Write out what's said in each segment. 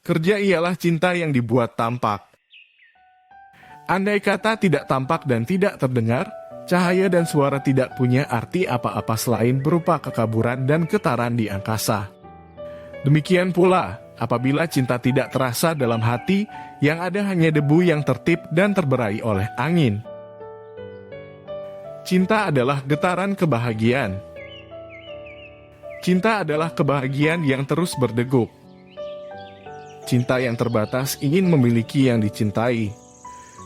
Kerja ialah cinta yang dibuat tampak. Andai kata tidak tampak dan tidak terdengar, cahaya dan suara tidak punya arti apa-apa selain berupa kekaburan dan getaran di angkasa. Demikian pula, apabila cinta tidak terasa dalam hati, yang ada hanya debu yang tertib dan terberai oleh angin. Cinta adalah getaran kebahagiaan. Cinta adalah kebahagiaan yang terus berdegup. Cinta yang terbatas ingin memiliki yang dicintai.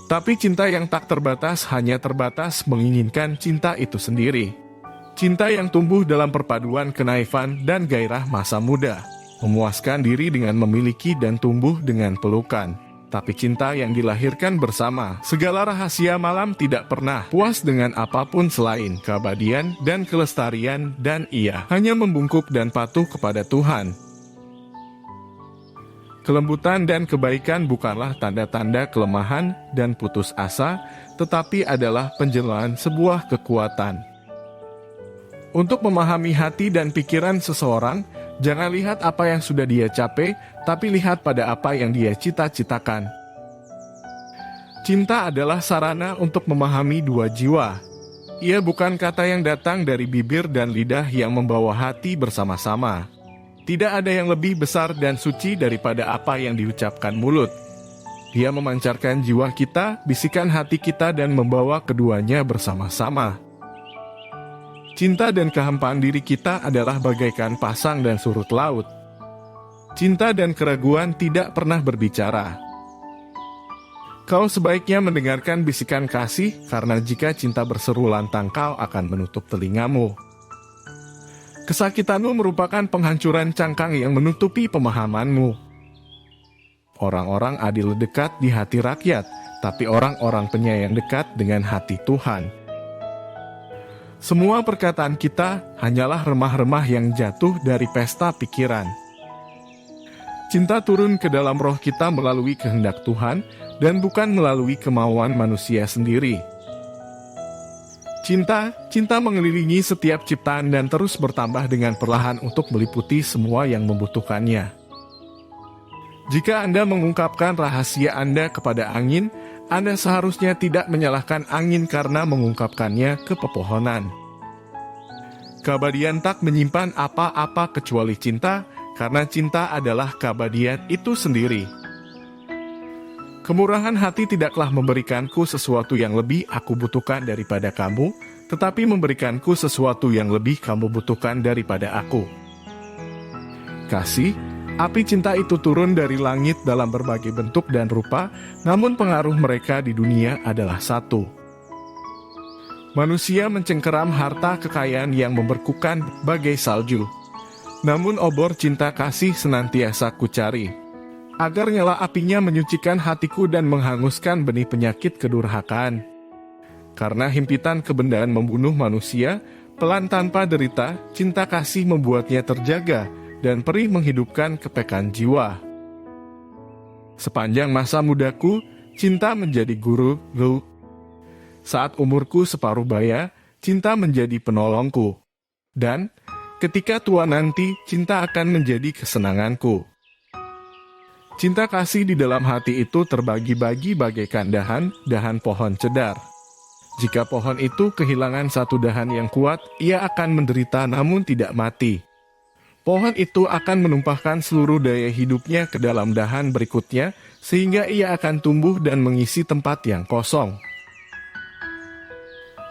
Tapi cinta yang tak terbatas hanya terbatas menginginkan cinta itu sendiri. Cinta yang tumbuh dalam perpaduan kenaifan dan gairah masa muda. Memuaskan diri dengan memiliki dan tumbuh dengan pelukan. Tapi cinta yang dilahirkan bersama, segala rahasia malam tidak pernah puas dengan apapun selain keabadian dan kelestarian, dan ia hanya membungkuk dan patuh kepada Tuhan. Kelembutan dan kebaikan bukanlah tanda-tanda kelemahan dan putus asa, tetapi adalah penjelaan sebuah kekuatan. Untuk memahami hati dan pikiran seseorang, jangan lihat apa yang sudah dia capai, tapi lihat pada apa yang dia cita-citakan. Cinta adalah sarana untuk memahami dua jiwa. Ia bukan kata yang datang dari bibir dan lidah yang membawa hati bersama-sama. Tidak ada yang lebih besar dan suci daripada apa yang diucapkan mulut. Dia memancarkan jiwa kita, bisikan hati kita, dan membawa keduanya bersama-sama. Cinta dan kehampaan diri kita adalah bagaikan pasang dan surut laut. Cinta dan keraguan tidak pernah berbicara. Kau sebaiknya mendengarkan bisikan kasih, karena jika cinta berseru lantang kau akan menutup telingamu. Kesakitanmu merupakan penghancuran cangkang yang menutupi pemahamanmu. Orang-orang adil dekat di hati rakyat, tapi orang-orang penyayang dekat dengan hati Tuhan. Semua perkataan kita hanyalah remah-remah yang jatuh dari pesta pikiran. Cinta turun ke dalam roh kita melalui kehendak Tuhan, dan bukan melalui kemauan manusia sendiri. Cinta mengelilingi setiap ciptaan dan terus bertambah dengan perlahan untuk meliputi semua yang membutuhkannya. Jika Anda mengungkapkan rahasia Anda kepada angin, Anda seharusnya tidak menyalahkan angin karena mengungkapkannya ke pepohonan. Keabadian tak menyimpan apa-apa kecuali cinta, karena cinta adalah keabadian itu sendiri. Kemurahan hati tidaklah memberikanku sesuatu yang lebih aku butuhkan daripada kamu, tetapi memberikanku sesuatu yang lebih kamu butuhkan daripada aku. Kasih, api cinta itu turun dari langit dalam berbagai bentuk dan rupa, namun pengaruh mereka di dunia adalah satu. Manusia mencengkeram harta kekayaan yang memberkukan bagai salju. Namun obor cinta kasih senantiasa kucari, agar nyala apinya menyucikan hatiku dan menghanguskan benih penyakit kedurhakaan. Karena himpitan kebendaan membunuh manusia, pelan tanpa derita, cinta kasih membuatnya terjaga, dan perih menghidupkan kepekaan jiwa. Sepanjang masa mudaku, cinta menjadi guru. Saat umurku separuh baya, cinta menjadi penolongku. Dan, ketika tua nanti, cinta akan menjadi kesenanganku. Cinta kasih di dalam hati itu terbagi-bagi bagaikan dahan pohon cedar. Jika pohon itu kehilangan satu dahan yang kuat, ia akan menderita namun tidak mati. Pohon itu akan menumpahkan seluruh daya hidupnya ke dalam dahan berikutnya, sehingga ia akan tumbuh dan mengisi tempat yang kosong.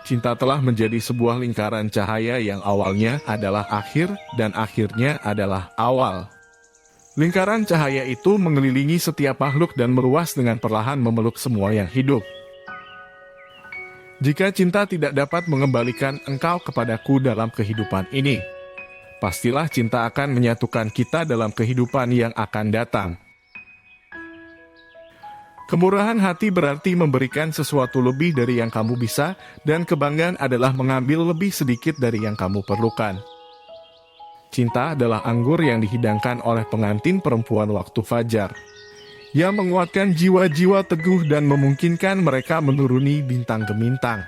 Cinta telah menjadi sebuah lingkaran cahaya yang awalnya adalah akhir dan akhirnya adalah awal. Lingkaran cahaya itu mengelilingi setiap makhluk dan meluas dengan perlahan memeluk semua yang hidup. Jika cinta tidak dapat mengembalikan engkau kepadaku dalam kehidupan ini, pastilah cinta akan menyatukan kita dalam kehidupan yang akan datang. Kemurahan hati berarti memberikan sesuatu lebih dari yang kamu bisa, dan kebanggaan adalah mengambil lebih sedikit dari yang kamu perlukan. Cinta adalah anggur yang dihidangkan oleh pengantin perempuan waktu fajar, yang menguatkan jiwa-jiwa teguh dan memungkinkan mereka menuruni bintang gemintang.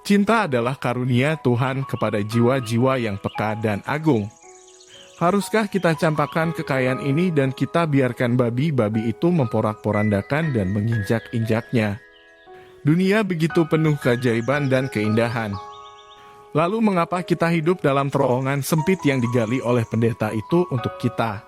Cinta adalah karunia Tuhan kepada jiwa-jiwa yang peka dan agung. Haruskah kita campakkan kekayaan ini dan kita biarkan babi-babi itu memporak-porandakan dan menginjak-injaknya? Dunia begitu penuh keajaiban dan keindahan. Lalu mengapa kita hidup dalam terowongan sempit yang digali oleh pendeta itu untuk kita?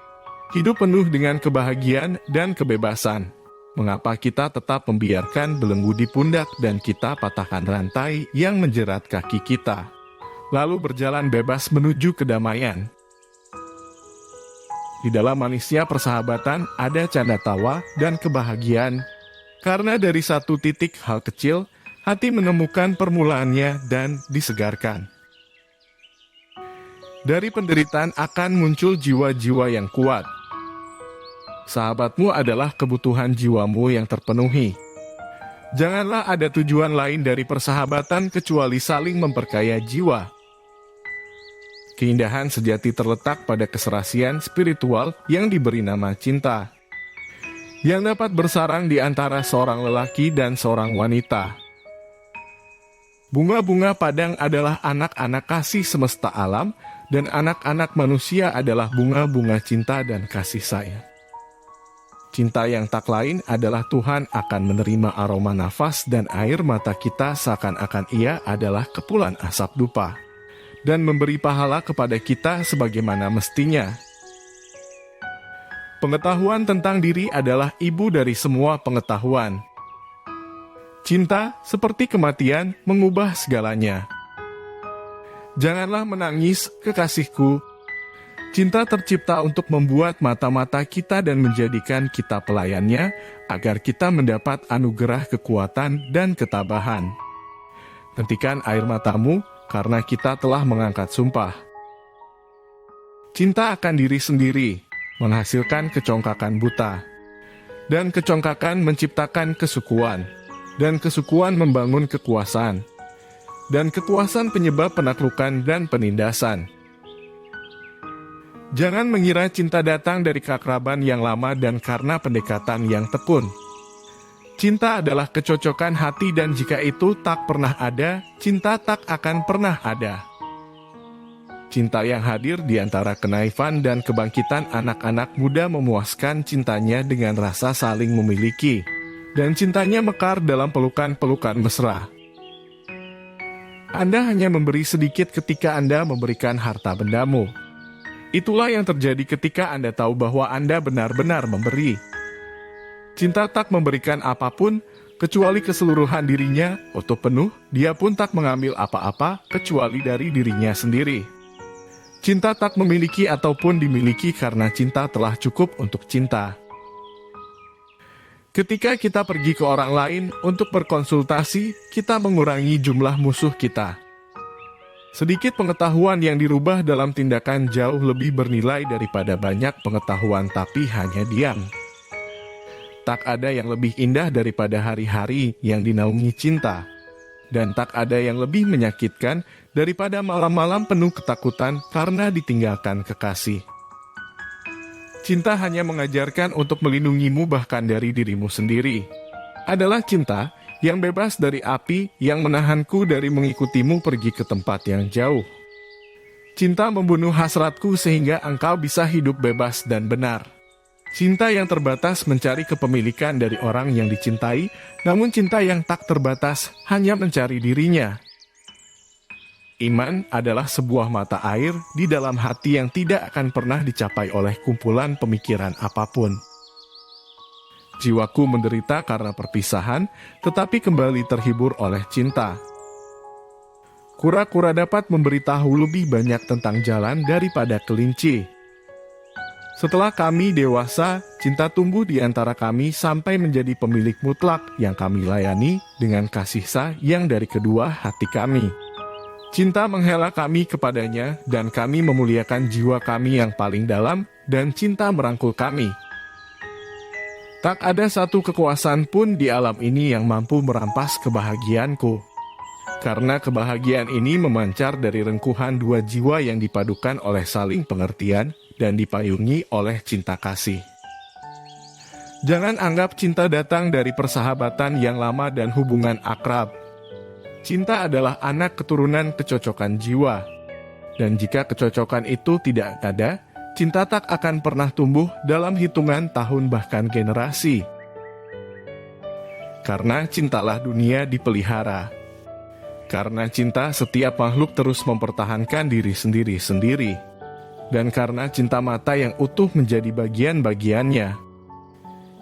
Hidup penuh dengan kebahagiaan dan kebebasan. Mengapa kita tetap membiarkan belenggu di pundak dan kita patahkan rantai yang menjerat kaki kita? Lalu berjalan bebas menuju kedamaian. Di dalam manisnya persahabatan ada canda tawa dan kebahagiaan. Karena dari satu titik hal kecil, hati menemukan permulaannya dan disegarkan. Dari penderitaan akan muncul jiwa-jiwa yang kuat. Sahabatmu adalah kebutuhan jiwamu yang terpenuhi. Janganlah ada tujuan lain dari persahabatan kecuali saling memperkaya jiwa. Keindahan sejati terletak pada keserasian spiritual yang diberi nama cinta, yang dapat bersarang di antara seorang lelaki dan seorang wanita. Bunga-bunga padang adalah anak-anak kasih semesta alam, dan anak-anak manusia adalah bunga-bunga cinta dan kasih sayang. Cinta yang tak lain adalah Tuhan akan menerima aroma nafas dan air mata kita seakan-akan Ia adalah kepulan asap dupa, dan memberi pahala kepada kita sebagaimana mestinya. Pengetahuan tentang diri adalah ibu dari semua pengetahuan. Cinta, seperti kematian, mengubah segalanya. Janganlah menangis, kekasihku. Cinta tercipta untuk membuat mata-mata kita dan menjadikan kita pelayannya, agar kita mendapat anugerah kekuatan dan ketabahan. Hentikan air matamu, karena kita telah mengangkat sumpah. Cinta akan diri sendiri, menghasilkan kecongkakan buta. Dan kecongkakan menciptakan kesukuan. Dan kesukuan membangun kekuasaan. Dan kekuasaan penyebab penaklukan dan penindasan. Jangan mengira cinta datang dari keakraban yang lama dan karena pendekatan yang tekun. Cinta adalah kecocokan hati dan jika itu tak pernah ada, cinta tak akan pernah ada. Cinta yang hadir di antara kenaifan dan kebangkitan anak-anak muda memuaskan cintanya dengan rasa saling memiliki. Dan cintanya mekar dalam pelukan-pelukan mesra. Anda hanya memberi sedikit ketika Anda memberikan harta bendamu. Itulah yang terjadi ketika Anda tahu bahwa Anda benar-benar memberi. Cinta tak memberikan apapun, kecuali keseluruhan dirinya, utuh penuh, dia pun tak mengambil apa-apa, kecuali dari dirinya sendiri. Cinta tak memiliki ataupun dimiliki karena cinta telah cukup untuk cinta. Ketika kita pergi ke orang lain untuk berkonsultasi, kita mengurangi jumlah musuh kita. Sedikit pengetahuan yang dirubah dalam tindakan jauh lebih bernilai daripada banyak pengetahuan tapi hanya diam. Tak ada yang lebih indah daripada hari-hari yang dinaungi cinta. Dan tak ada yang lebih menyakitkan daripada malam-malam penuh ketakutan karena ditinggalkan kekasih. Cinta hanya mengajarkan untuk melindungimu bahkan dari dirimu sendiri. Adalah cinta yang bebas dari api yang menahanku dari mengikutimu pergi ke tempat yang jauh. Cinta membunuh hasratku sehingga engkau bisa hidup bebas dan benar. Cinta yang terbatas mencari kepemilikan dari orang yang dicintai, namun cinta yang tak terbatas hanya mencari dirinya. Iman adalah sebuah mata air di dalam hati yang tidak akan pernah dicapai oleh kumpulan pemikiran apapun. Jiwaku menderita karena perpisahan, tetapi kembali terhibur oleh cinta. Kura-kura dapat memberitahu lebih banyak tentang jalan daripada kelinci. Setelah kami dewasa, cinta tumbuh di antara kami sampai menjadi pemilik mutlak yang kami layani dengan kasih sayang dari kedua hati kami. Cinta menghela kami kepadanya dan kami memuliakan jiwa kami yang paling dalam dan cinta merangkul kami. Tak ada satu kekuasaan pun di alam ini yang mampu merampas kebahagiaanku. Karena kebahagiaan ini memancar dari rengkuhan dua jiwa yang dipadukan oleh saling pengertian dan dipayungi oleh cinta kasih. Jangan anggap cinta datang dari persahabatan yang lama dan hubungan akrab. Cinta adalah anak keturunan kecocokan jiwa. Dan jika kecocokan itu tidak ada, cinta tak akan pernah tumbuh dalam hitungan tahun bahkan generasi. Karena cintalah dunia dipelihara. Karena cinta setiap makhluk terus mempertahankan diri sendiri-sendiri. Dan karena cinta mata yang utuh menjadi bagian-bagiannya.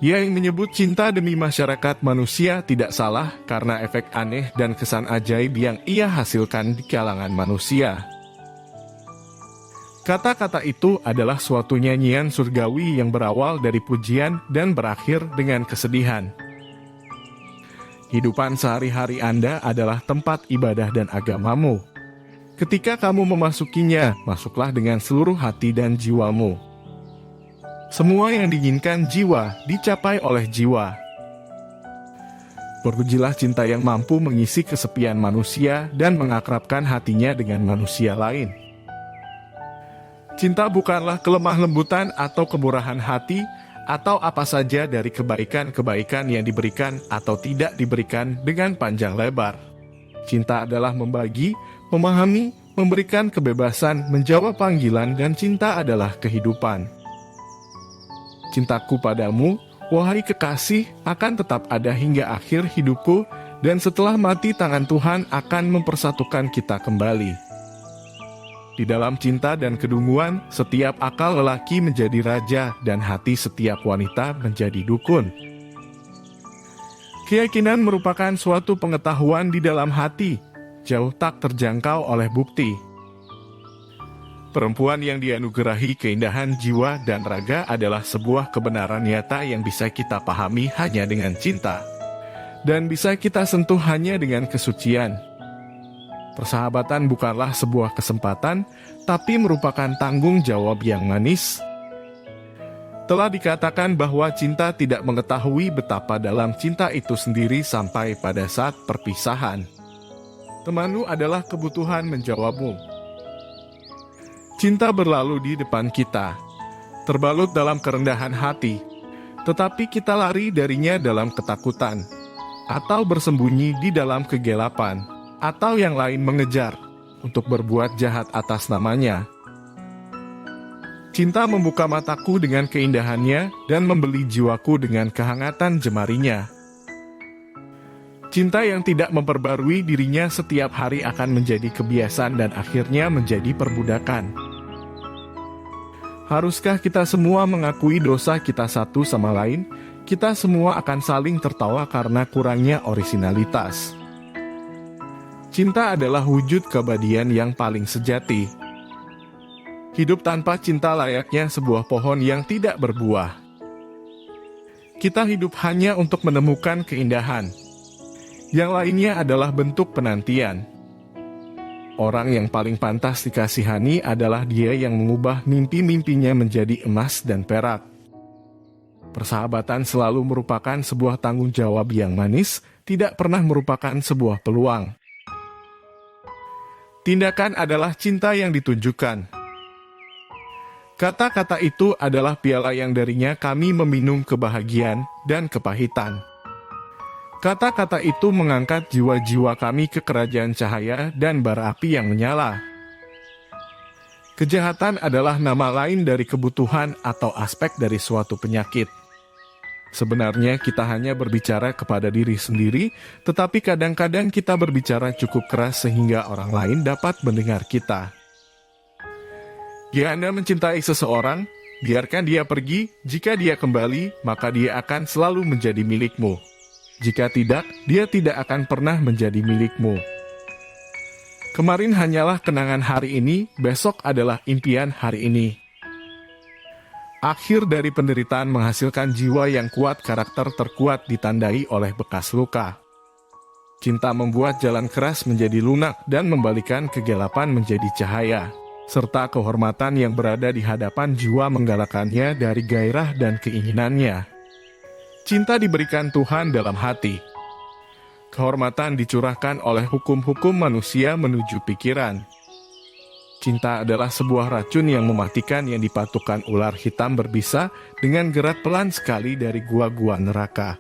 Ia yang menyebut cinta demi masyarakat manusia tidak salah karena efek aneh dan kesan ajaib yang ia hasilkan di kalangan manusia. Kata-kata itu adalah suatu nyanyian surgawi yang berawal dari pujian dan berakhir dengan kesedihan. Hidupan sehari-hari Anda adalah tempat ibadah dan agamamu. Ketika kamu memasukinya, masuklah dengan seluruh hati dan jiwamu. Semua yang diinginkan jiwa, dicapai oleh jiwa. Berpujilah cinta yang mampu mengisi kesepian manusia dan mengakrabkan hatinya dengan manusia lain. Cinta bukanlah kelemah lembutan atau kemurahan hati, atau apa saja dari kebaikan-kebaikan yang diberikan atau tidak diberikan dengan panjang lebar. Cinta adalah membagi, memahami, memberikan kebebasan, menjawab panggilan, dan cinta adalah kehidupan. Cintaku padamu, wahai kekasih, akan tetap ada hingga akhir hidupku, dan setelah mati tangan Tuhan akan mempersatukan kita kembali. Di dalam cinta dan kedunguan, setiap akal lelaki menjadi raja dan hati setiap wanita menjadi dukun. Keyakinan merupakan suatu pengetahuan di dalam hati, jauh tak terjangkau oleh bukti. Perempuan yang dianugerahi keindahan jiwa dan raga adalah sebuah kebenaran nyata yang bisa kita pahami hanya dengan cinta, dan bisa kita sentuh hanya dengan kesucian. Persahabatan bukanlah sebuah kesempatan, tapi merupakan tanggung jawab yang manis. Telah dikatakan bahwa cinta tidak mengetahui betapa dalam cinta itu sendiri sampai pada saat perpisahan. Temanmu adalah kebutuhan menjawabmu. Cinta berlalu di depan kita, terbalut dalam kerendahan hati, tetapi kita lari darinya dalam ketakutan, atau bersembunyi di dalam kegelapan, atau yang lain mengejar untuk berbuat jahat atas namanya. Cinta membuka mataku dengan keindahannya dan membeli jiwaku dengan kehangatan jemarinya. Cinta yang tidak memperbarui dirinya setiap hari akan menjadi kebiasaan dan akhirnya menjadi perbudakan. Haruskah kita semua mengakui dosa kita satu sama lain? Kita semua akan saling tertawa karena kurangnya orisinalitas. Cinta adalah wujud keabadian yang paling sejati. Hidup tanpa cinta layaknya sebuah pohon yang tidak berbuah. Kita hidup hanya untuk menemukan keindahan. Yang lainnya adalah bentuk penantian. Orang yang paling pantas dikasihani adalah dia yang mengubah mimpi-mimpinya menjadi emas dan perak. Persahabatan selalu merupakan sebuah tanggung jawab yang manis, tidak pernah merupakan sebuah peluang. Tindakan adalah cinta yang ditunjukkan. Kata-kata itu adalah piala yang darinya kami meminum kebahagiaan dan kepahitan. Kata-kata itu mengangkat jiwa-jiwa kami ke kerajaan cahaya dan bara api yang menyala. Kejahatan adalah nama lain dari kebutuhan atau aspek dari suatu penyakit. Sebenarnya kita hanya berbicara kepada diri sendiri, tetapi kadang-kadang kita berbicara cukup keras sehingga orang lain dapat mendengar kita. Jika Anda mencintai seseorang, biarkan dia pergi. Jika dia kembali, maka dia akan selalu menjadi milikmu. Jika tidak, dia tidak akan pernah menjadi milikmu. Kemarin hanyalah kenangan hari ini, besok adalah impian hari ini. Akhir dari penderitaan menghasilkan jiwa yang kuat, karakter terkuat ditandai oleh bekas luka. Cinta membuat jalan keras menjadi lunak dan membalikan kegelapan menjadi cahaya, serta kehormatan yang berada di hadapan jiwa menggalakkannya dari gairah dan keinginannya. Cinta diberikan Tuhan dalam hati. Kehormatan dicurahkan oleh hukum-hukum manusia menuju pikiran. Cinta adalah sebuah racun yang mematikan yang dipatukan ular hitam berbisa dengan gerak pelan sekali dari gua-gua neraka.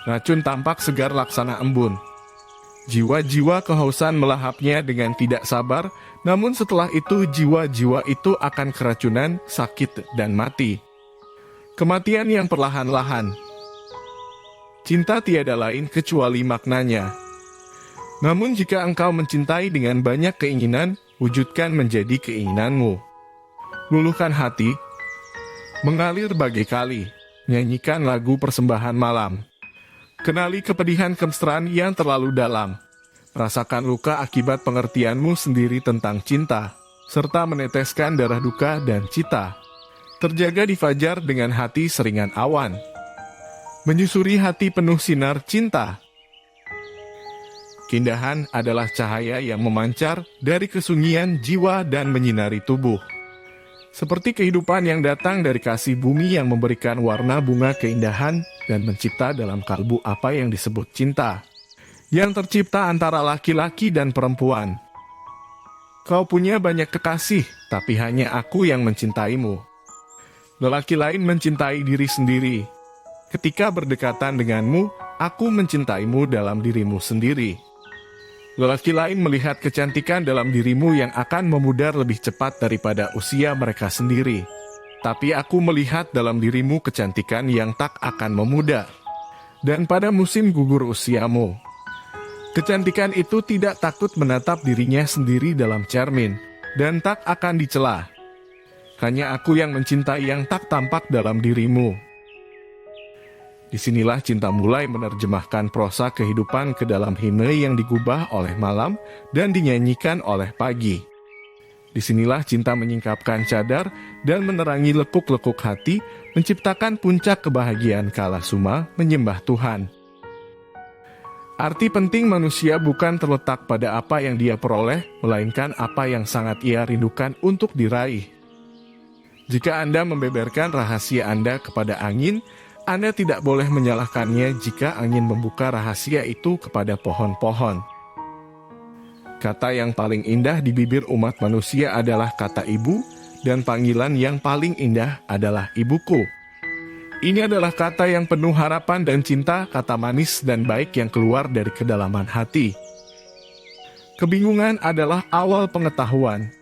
Racun tampak segar laksana embun. Jiwa-jiwa kehausan melahapnya dengan tidak sabar, namun setelah itu jiwa-jiwa itu akan keracunan, sakit, dan mati. Kematian yang perlahan-lahan. Cinta tiada lain kecuali maknanya. Namun jika engkau mencintai dengan banyak keinginan, wujudkan menjadi keinginanmu. Luluhkan hati, mengalir bagai kali, nyanyikan lagu persembahan malam. Kenali kepedihan kemesraan yang terlalu dalam. Rasakan luka akibat pengertianmu sendiri tentang cinta, serta meneteskan darah duka dan cita. Terjaga di fajar dengan hati seringan awan. Menyusuri hati penuh sinar cinta. Keindahan adalah cahaya yang memancar dari kesunyian jiwa dan menyinari tubuh. Seperti kehidupan yang datang dari kasih bumi yang memberikan warna bunga keindahan dan mencipta dalam kalbu apa yang disebut cinta, yang tercipta antara laki-laki dan perempuan. Kau punya banyak kekasih, tapi hanya aku yang mencintaimu. Lelaki lain mencintai diri sendiri. Ketika berdekatan denganmu, aku mencintaimu dalam dirimu sendiri. Lelaki lain melihat kecantikan dalam dirimu yang akan memudar lebih cepat daripada usia mereka sendiri. Tapi aku melihat dalam dirimu kecantikan yang tak akan memudar. Dan pada musim gugur usiamu, kecantikan itu tidak takut menatap dirinya sendiri dalam cermin, dan tak akan dicela. Hanya aku yang mencintai yang tak tampak dalam dirimu. Disinilah cinta mulai menerjemahkan prosa kehidupan ke dalam hime yang digubah oleh malam dan dinyanyikan oleh pagi. Disinilah cinta menyingkapkan cadar dan menerangi lekuk-lekuk hati, menciptakan puncak kebahagiaan kala suma menyembah Tuhan. Arti penting manusia bukan terletak pada apa yang dia peroleh, melainkan apa yang sangat ia rindukan untuk diraih. Jika Anda membeberkan rahasia Anda kepada angin, Anda tidak boleh menyalahkannya jika angin membuka rahasia itu kepada pohon-pohon. Kata yang paling indah di bibir umat manusia adalah kata ibu, dan panggilan yang paling indah adalah ibuku. Ini adalah kata yang penuh harapan dan cinta, kata manis dan baik yang keluar dari kedalaman hati. Kebingungan adalah awal pengetahuan.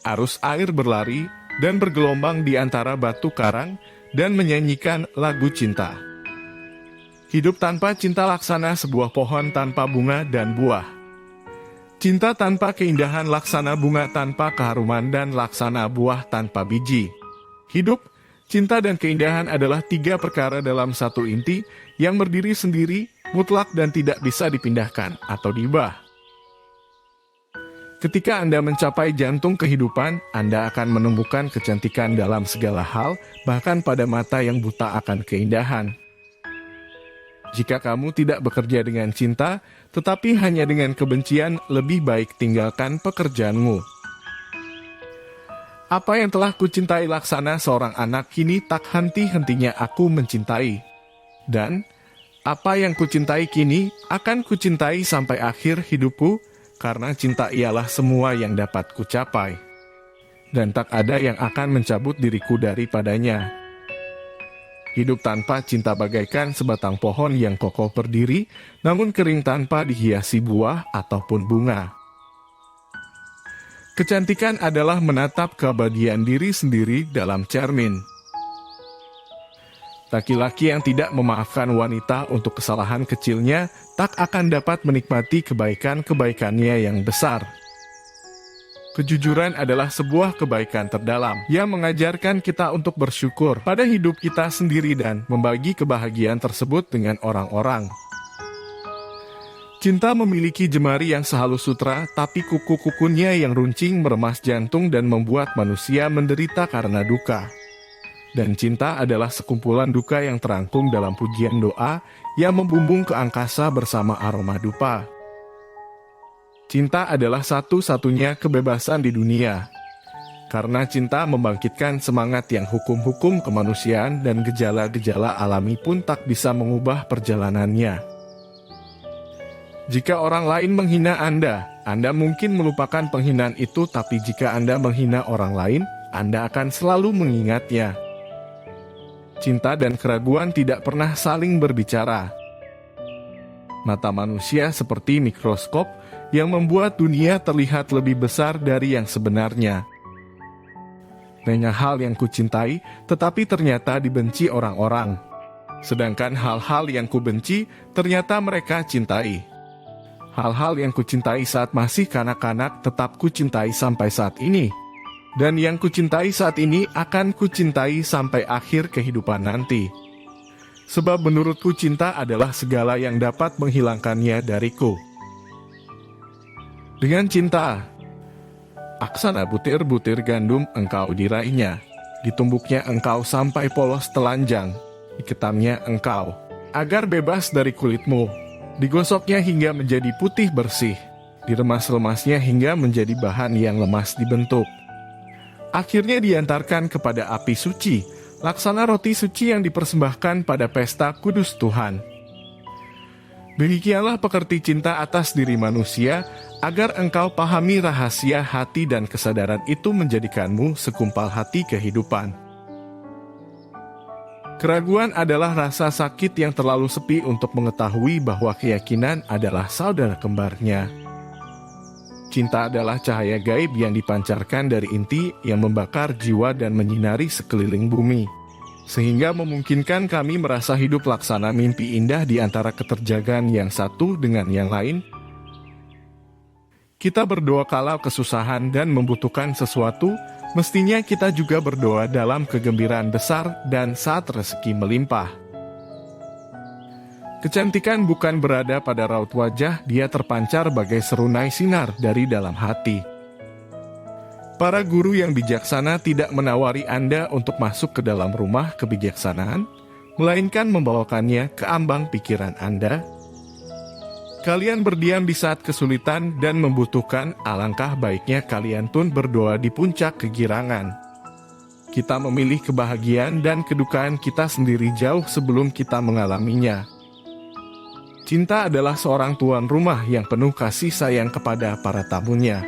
Arus air berlari dan bergelombang di antara batu karang, dan menyanyikan lagu cinta. Hidup tanpa cinta laksana sebuah pohon tanpa bunga dan buah. Cinta tanpa keindahan laksana bunga tanpa keharuman dan laksana buah tanpa biji. Hidup, cinta dan keindahan adalah tiga perkara dalam satu inti yang berdiri sendiri, mutlak dan tidak bisa dipindahkan atau diubah. Ketika Anda mencapai jantung kehidupan, Anda akan menemukan kecantikan dalam segala hal, bahkan pada mata yang buta akan keindahan. Jika kamu tidak bekerja dengan cinta, tetapi hanya dengan kebencian, lebih baik tinggalkan pekerjaanmu. Apa yang telah kucintai laksana seorang anak, kini tak henti-hentinya aku mencintai. Dan apa yang kucintai kini, akan kucintai sampai akhir hidupku, karena cinta ialah semua yang dapat kucapai. Dan tak ada yang akan mencabut diriku daripadanya. Hidup tanpa cinta bagaikan sebatang pohon yang kokoh berdiri, namun kering tanpa dihiasi buah ataupun bunga. Kecantikan adalah menatap keabadian diri sendiri dalam cermin. Laki-laki yang tidak memaafkan wanita untuk kesalahan kecilnya tak akan dapat menikmati kebaikan-kebaikannya yang besar. Kejujuran adalah sebuah kebaikan terdalam yang mengajarkan kita untuk bersyukur pada hidup kita sendiri dan membagi kebahagiaan tersebut dengan orang-orang. Cinta memiliki jemari yang sehalus sutra, tapi kuku-kukunya yang runcing meremas jantung dan membuat manusia menderita karena duka. Dan cinta adalah sekumpulan duka yang terangkum dalam pujian doa yang membumbung ke angkasa bersama aroma dupa. Cinta adalah satu-satunya kebebasan di dunia. Karena cinta membangkitkan semangat yang hukum-hukum kemanusiaan dan gejala-gejala alami pun tak bisa mengubah perjalanannya. Jika orang lain menghina Anda mungkin melupakan penghinaan itu, tapi jika Anda menghina orang lain, Anda akan selalu mengingatnya. Cinta dan keraguan tidak pernah saling berbicara. Mata manusia seperti mikroskop yang membuat dunia terlihat lebih besar dari yang sebenarnya. Banyak hal yang kucintai, tetapi ternyata dibenci orang-orang. Sedangkan hal-hal yang kubenci, ternyata mereka cintai. Hal-hal yang kucintai saat masih kanak-kanak tetap kucintai sampai saat ini. Dan yang kucintai saat ini akan kucintai sampai akhir kehidupan nanti. Sebab menurutku cinta adalah segala yang dapat menghilangkannya dariku. Dengan cinta, aksana butir-butir gandum engkau diraihnya. Ditumbuknya engkau sampai polos telanjang. Diketamnya engkau, agar bebas dari kulitmu. Digosoknya hingga menjadi putih bersih. Diremas-remasnya hingga menjadi bahan yang lemas dibentuk. Akhirnya diantarkan kepada api suci, laksana roti suci yang dipersembahkan pada pesta kudus Tuhan. Demikianlah pekerti cinta atas diri manusia, agar engkau pahami rahasia hati dan kesadaran itu menjadikanmu sekumpal hati kehidupan. Keraguan adalah rasa sakit yang terlalu sepi untuk mengetahui bahwa keyakinan adalah saudara kembarnya. Cinta adalah cahaya gaib yang dipancarkan dari inti yang membakar jiwa dan menyinari sekeliling bumi, sehingga memungkinkan kami merasa hidup laksana mimpi indah di antara keterjagaan yang satu dengan yang lain. Kita berdoa kala kesusahan dan membutuhkan sesuatu, mestinya kita juga berdoa dalam kegembiraan besar dan saat rezeki melimpah. Kecantikan bukan berada pada raut wajah, dia terpancar bagai serunai sinar dari dalam hati. Para guru yang bijaksana tidak menawari Anda untuk masuk ke dalam rumah kebijaksanaan, melainkan membawakannya ke ambang pikiran Anda. Kalian berdiam di saat kesulitan dan membutuhkan, alangkah baiknya kalian pun berdoa di puncak kegirangan. Kita memilih kebahagiaan dan kedukaan kita sendiri jauh sebelum kita mengalaminya. Cinta adalah seorang tuan rumah yang penuh kasih sayang kepada para tamunya.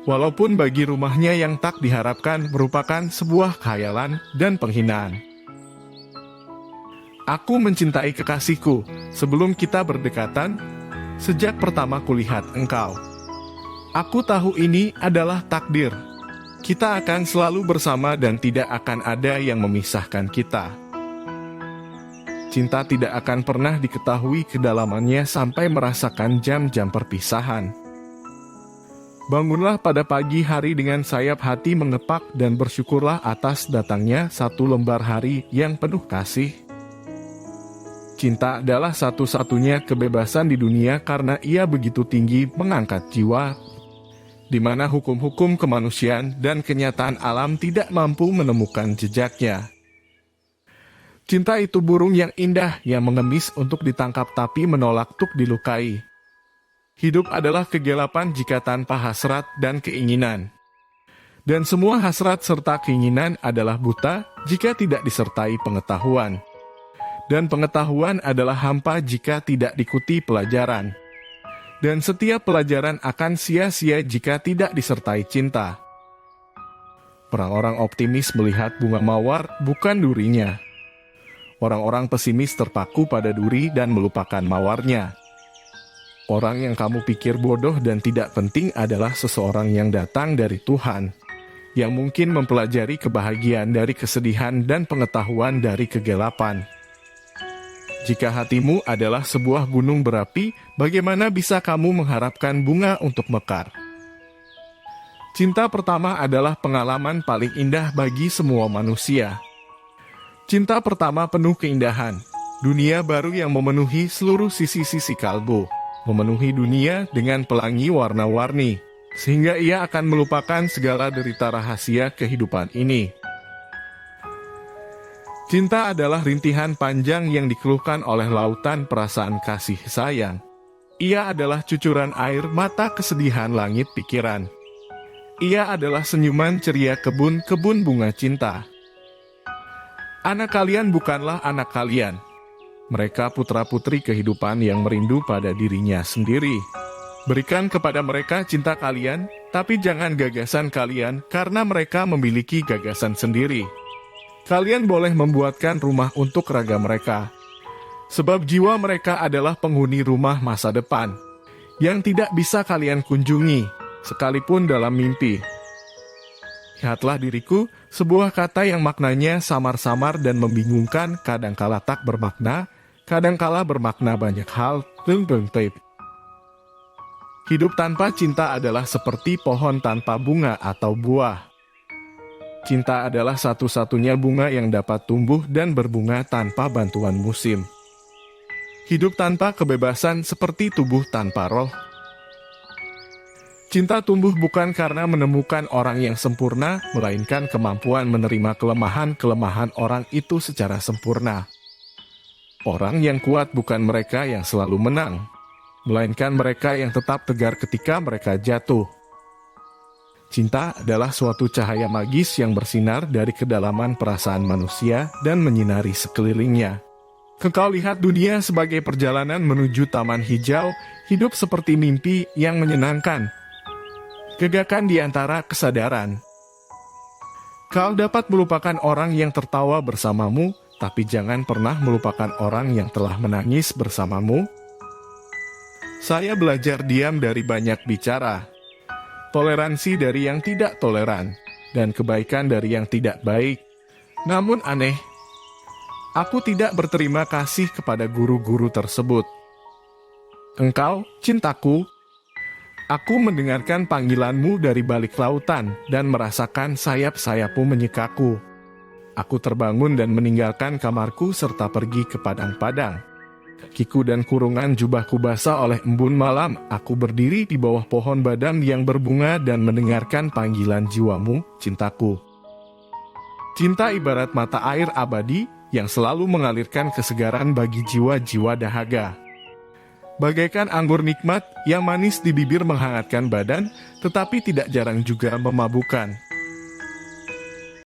Walaupun bagi rumahnya yang tak diharapkan merupakan sebuah khayalan dan penghinaan. Aku mencintai kekasihku sebelum kita berdekatan, sejak pertama kulihat engkau. Aku tahu ini adalah takdir. Kita akan selalu bersama dan tidak akan ada yang memisahkan kita. Cinta tidak akan pernah diketahui kedalamannya sampai merasakan jam-jam perpisahan. Bangunlah pada pagi hari dengan sayap hati mengepak dan bersyukurlah atas datangnya satu lembar hari yang penuh kasih. Cinta adalah satu-satunya kebebasan di dunia karena ia begitu tinggi mengangkat jiwa, di mana hukum-hukum kemanusiaan dan kenyataan alam tidak mampu menemukan jejaknya. Cinta itu burung yang indah yang mengemis untuk ditangkap tapi menolak untuk dilukai. Hidup adalah kegelapan jika tanpa hasrat dan keinginan. Dan semua hasrat serta keinginan adalah buta jika tidak disertai pengetahuan. Dan pengetahuan adalah hampa jika tidak diikuti pelajaran. Dan setiap pelajaran akan sia-sia jika tidak disertai cinta. Orang-orang optimis melihat bunga mawar, bukan durinya. Orang-orang pesimis terpaku pada duri dan melupakan mawarnya. Orang yang kamu pikir bodoh dan tidak penting adalah seseorang yang datang dari Tuhan, yang mungkin mempelajari kebahagiaan dari kesedihan dan pengetahuan dari kegelapan. Jika hatimu adalah sebuah gunung berapi, bagaimana bisa kamu mengharapkan bunga untuk mekar? Cinta pertama adalah pengalaman paling indah bagi semua manusia. Cinta pertama penuh keindahan, dunia baru yang memenuhi seluruh sisi-sisi kalbu, memenuhi dunia dengan pelangi warna-warni, sehingga ia akan melupakan segala derita rahasia kehidupan ini. Cinta adalah rintihan panjang yang dikeluhkan oleh lautan perasaan kasih sayang. Ia adalah cucuran air mata kesedihan langit pikiran. Ia adalah senyuman ceria kebun-kebun bunga cinta. Anak kalian bukanlah anak kalian. Mereka putra-putri kehidupan yang merindu pada dirinya sendiri. Berikan kepada mereka cinta kalian, tapi jangan gagasan kalian karena mereka memiliki gagasan sendiri. Kalian boleh membuatkan rumah untuk raga mereka. Sebab jiwa mereka adalah penghuni rumah masa depan, yang tidak bisa kalian kunjungi, sekalipun dalam mimpi. Lihatlah diriku, sebuah kata yang maknanya samar-samar dan membingungkan, kadangkala tak bermakna, kadangkala bermakna banyak hal, Hidup tanpa cinta adalah seperti pohon tanpa bunga atau buah. Cinta adalah satu-satunya bunga yang dapat tumbuh dan berbunga tanpa bantuan musim. Hidup tanpa kebebasan seperti tubuh tanpa roh. Cinta tumbuh bukan karena menemukan orang yang sempurna, melainkan kemampuan menerima kelemahan-kelemahan orang itu secara sempurna. Orang yang kuat bukan mereka yang selalu menang, melainkan mereka yang tetap tegar ketika mereka jatuh. Cinta adalah suatu cahaya magis yang bersinar dari kedalaman perasaan manusia dan menyinari sekelilingnya. Engkau lihat dunia sebagai perjalanan menuju taman hijau, hidup seperti mimpi yang menyenangkan. Gegakan di antara kesadaran. Kau dapat melupakan orang yang tertawa bersamamu, tapi jangan pernah melupakan orang yang telah menangis bersamamu. Saya belajar diam dari banyak bicara, toleransi dari yang tidak toleran, dan kebaikan dari yang tidak baik. Namun aneh, aku tidak berterima kasih kepada guru-guru tersebut. Engkau, cintaku, aku mendengarkan panggilanmu dari balik lautan dan merasakan sayap-sayapmu menyekaku. Aku terbangun dan meninggalkan kamarku serta pergi ke padang-padang. Kakiku dan kurungan jubahku basah oleh embun malam. Aku berdiri di bawah pohon badam yang berbunga dan mendengarkan panggilan jiwamu, cintaku. Cinta ibarat mata air abadi yang selalu mengalirkan kesegaran bagi jiwa-jiwa dahaga. Bagaikan anggur nikmat yang manis di bibir menghangatkan badan, tetapi tidak jarang juga memabukkan.